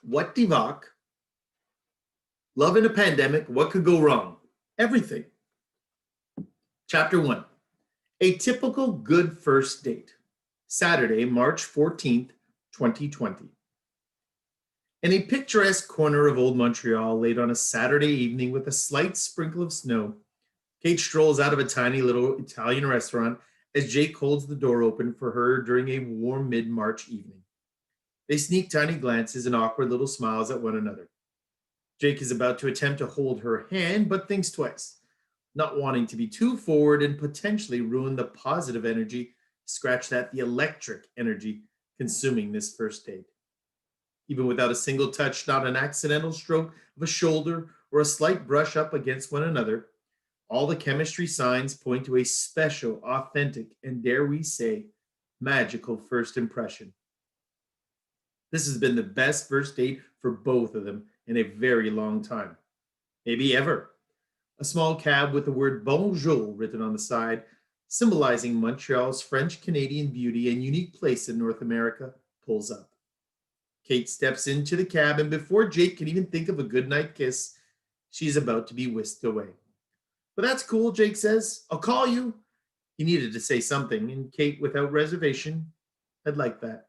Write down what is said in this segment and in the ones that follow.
What DIVOC? Love in a pandemic. What could go wrong? Everything. Chapter 1. A typical good first date. Saturday, March 14th, 2020. In a picturesque corner of old Montreal, late on a Saturday evening with a slight sprinkle of snow, Kate strolls out of a tiny little Italian restaurant as Jake holds the door open for her during a warm mid-March evening. They sneak tiny glances and awkward little smiles at one another. Jake is about to attempt to hold her hand, but thinks twice, not wanting to be too forward and potentially ruin the positive energy, scratch that, the electric energy consuming this first date. Even without a single touch, not an accidental stroke of a shoulder or a slight brush up against one another, all the chemistry signs point to a special, authentic, and dare we say, magical first impression. This has been the best first date for both of them in a very long time, maybe ever. A small cab with the word bonjour written on the side, symbolizing Montreal's French-Canadian beauty and unique place in North America, pulls up. Kate steps into the cab, and before Jake can even think of a goodnight kiss, she's about to be whisked away. But that's cool, Jake says. I'll call you. He needed to say something, and Kate, without reservation, had liked that.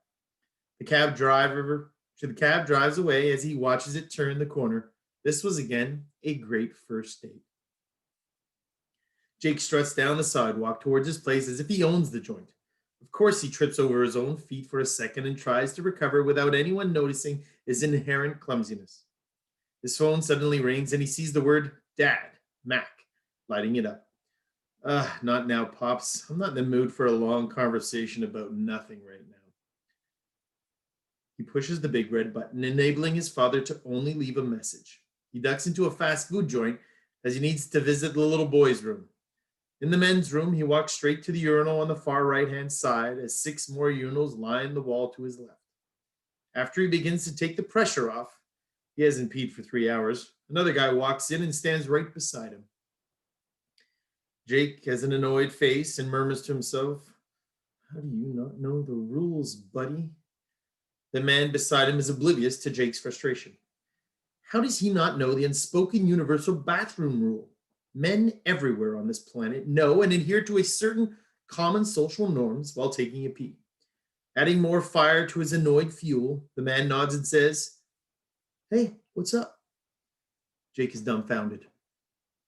The cab drives away as he watches it turn the corner. This was again a great first date. Jake struts down the sidewalk towards his place as if he owns the joint. Of course, he trips over his own feet for a second and tries to recover without anyone noticing his inherent clumsiness. His phone suddenly rings and he sees the word Dad, Mac, lighting it up. Not now, Pops. I'm not in the mood for a long conversation about nothing right now. He pushes the big red button, enabling his father to only leave a message. He ducks into a fast food joint as he needs to visit the little boy's room. In the men's room, he walks straight to the urinal on the far right-hand side as 6 more urinals line the wall to his left. After he begins to take the pressure off, he hasn't peed for 3 hours, another guy walks in and stands right beside him. Jake has an annoyed face and murmurs to himself, "How do you not know the rules, buddy?" The man beside him is oblivious to Jake's frustration. How does he not know the unspoken universal bathroom rule? Men everywhere on this planet know and adhere to a certain common social norms while taking a pee. Adding more fire to his annoyed fuel, the man nods and says, "Hey, what's up?" Jake is dumbfounded.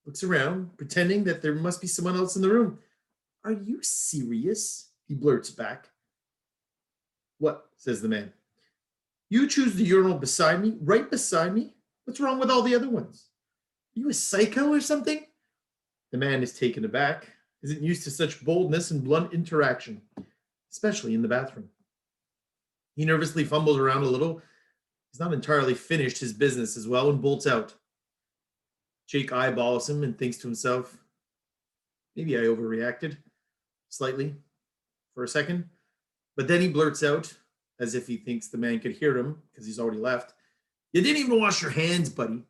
Looks around, pretending that there must be someone else in the room. "Are you serious?" he blurts back. "What?" says the man. "You choose the urinal beside me, right beside me? What's wrong with all the other ones? Are you a psycho or something?" The man is taken aback, isn't used to such boldness and blunt interaction, especially in the bathroom. He nervously fumbles around a little. He's not entirely finished his business as well and bolts out. Jake eyeballs him and thinks to himself, maybe I overreacted slightly for a second. But then he blurts out, as if he thinks the man could hear him because he's already left, "You didn't even wash your hands, buddy.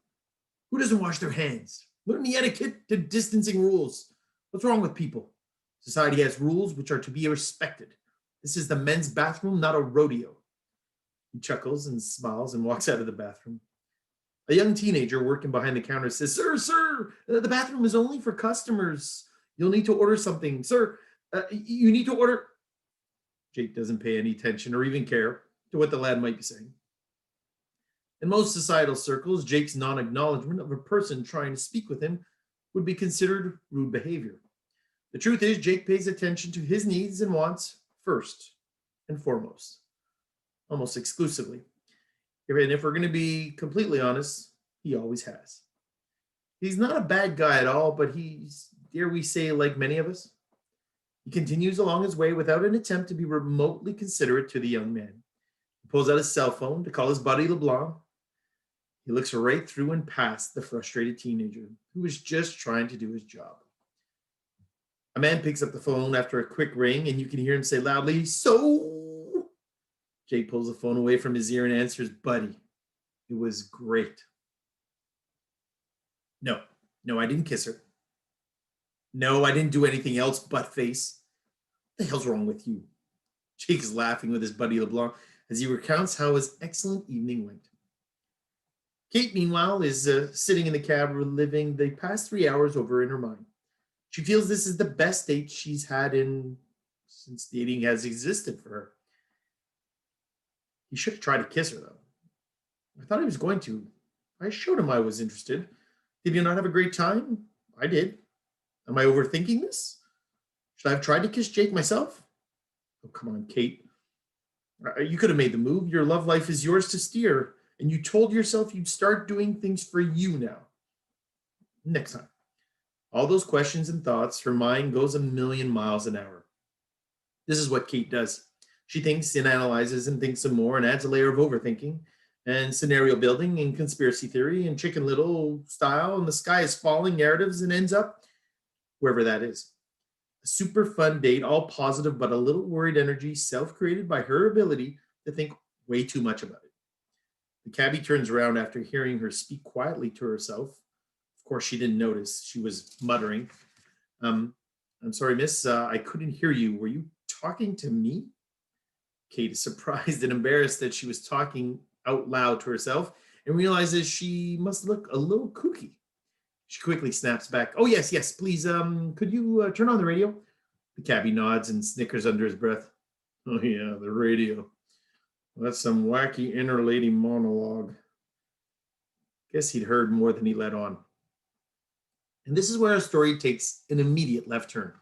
Who doesn't wash their hands? Learn the etiquette to distancing rules. What's wrong with people? Society has rules which are to be respected. This is the men's bathroom, not a rodeo." He chuckles and smiles and walks out of the bathroom. A young teenager working behind the counter says, Sir, the bathroom is only for customers. You'll need to order something. Sir, you need to order." Jake doesn't pay any attention or even care to what the lad might be saying. In most societal circles, Jake's non-acknowledgement of a person trying to speak with him would be considered rude behavior. The truth is, Jake pays attention to his needs and wants first and foremost, almost exclusively. And if we're going to be completely honest, he always has. He's not a bad guy at all, but he's, dare we say, like many of us. He continues along his way without an attempt to be remotely considerate to the young man. He pulls out his cell phone to call his buddy LeBlanc. He looks right through and past the frustrated teenager who is just trying to do his job. A man picks up the phone after a quick ring, and you can hear him say loudly, "So?" Jake pulls the phone away from his ear and answers, "Buddy, it was great." No, I didn't kiss her. No, I didn't do anything else, butt face. What the hell's wrong with you? Jake is laughing with his buddy LeBlanc as he recounts how his excellent evening went. Kate, meanwhile, is sitting in the cab reliving the past 3 hours over in her mind. She feels this is the best date she's had in since dating has existed for her. He should have tried to kiss her, though. I thought he was going to. I showed him I was interested. Did you not have a great time? I did. Am I overthinking this? Should I have tried to kiss Jake myself? Oh, come on, Kate. You could have made the move. Your love life is yours to steer. And you told yourself you'd start doing things for you now. Next time. All those questions and thoughts, her mind goes a million miles an hour. This is what Kate does. She thinks and analyzes and thinks some more and adds a layer of overthinking and scenario building and conspiracy theory and Chicken Little style and the sky is falling narratives and ends up wherever that is. A super fun date, all positive but a little worried energy, self-created by her ability to think way too much about it. The cabbie turns around after hearing her speak quietly to herself. Of course, she didn't notice. She was muttering. I'm sorry, miss, I couldn't hear you. Were you talking to me? Kate is surprised and embarrassed that she was talking out loud to herself and realizes she must look a little kooky. She quickly snaps back. Oh, yes, yes, please, could you turn on the radio? The cabbie nods and snickers under his breath. Oh, yeah, the radio. That's some wacky inner lady monologue. Guess he'd heard more than he let on. And this is where our story takes an immediate left turn.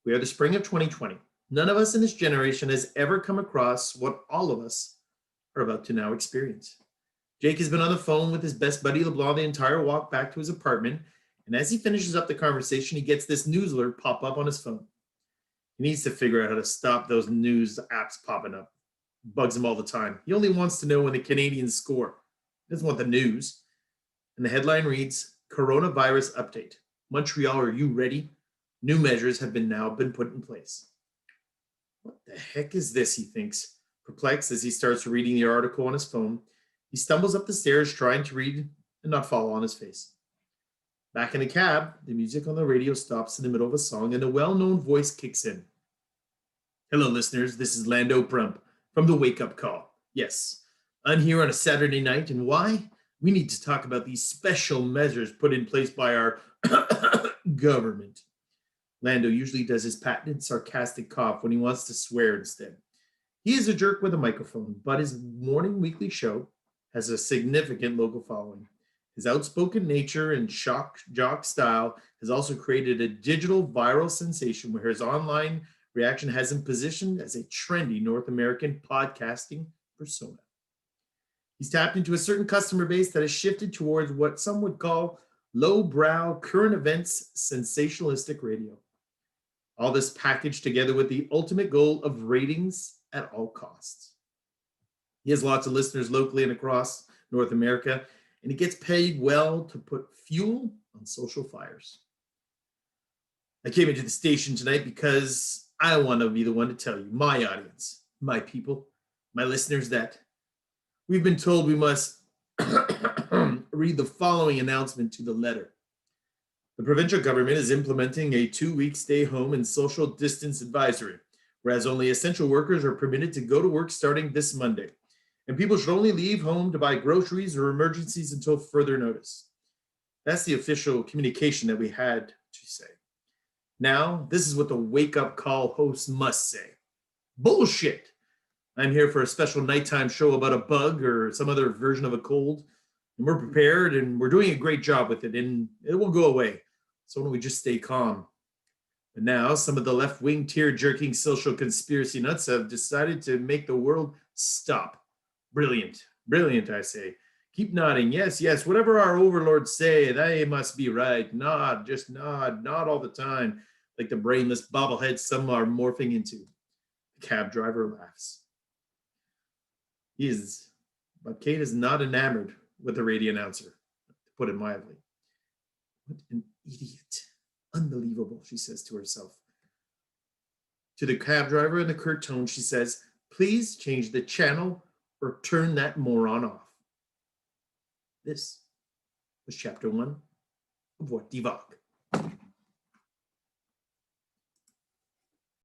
We are the spring of 2020. None of us in this generation has ever come across what all of us are about to now experience. Jake has been on the phone with his best buddy LeBlanc the entire walk back to his apartment, and as he finishes up the conversation, he gets this news alert pop up on his phone. He needs to figure out how to stop those news apps popping up. It bugs him all the time. He only wants to know when the Canadians score. He doesn't want the news. And the headline reads, Coronavirus Update. Montreal, are you ready? New measures have now been put in place. What the heck is this, he thinks, perplexed as he starts reading the article on his phone. He stumbles up the stairs trying to read and not fall on his face. Back in the cab, the music on the radio stops in the middle of a song and a well-known voice kicks in. Hello, listeners. This is Lando Prump from the Wake Up Call. Yes, I'm here on a Saturday night, and why? We need to talk about these special measures put in place by our government. Lando usually does his patented sarcastic cough when he wants to swear instead. He is a jerk with a microphone, but his morning weekly show has a significant local following. His outspoken nature and shock jock style has also created a digital viral sensation where his online reaction has him positioned as a trendy North American podcasting persona. He's tapped into a certain customer base that has shifted towards what some would call lowbrow, current events, sensationalistic radio. All this packaged together with the ultimate goal of ratings at all costs. He has lots of listeners locally and across North America, and he gets paid well to put fuel on social fires. I came into the station tonight because I want to be the one to tell you, my audience, my people, my listeners, that we've been told we must read the following announcement to the letter. The provincial government is implementing a 2-week stay home and social distance advisory, whereas only essential workers are permitted to go to work starting this Monday. And people should only leave home to buy groceries or emergencies until further notice. That's the official communication that we had to say. Now, this is what the wake-up call host must say. Bullshit! I'm here for a special nighttime show about a bug or some other version of a cold. And we're prepared and we're doing a great job with it and it will go away. So why don't we just stay calm? But now some of the left-wing tear-jerking social conspiracy nuts have decided to make the world stop. Brilliant. Brilliant, I say. Keep nodding. Yes, yes. Whatever our overlords say, they must be right. Nod, just nod. Nod all the time. Like the brainless bobbleheads some are morphing into. The cab driver laughs. But Kate is not enamored with the radio announcer, to put it mildly. What an idiot. Unbelievable, she says to herself. To the cab driver in the curt tone, she says, please change the channel or turn that moron off. This was chapter 1 of What DIVOC.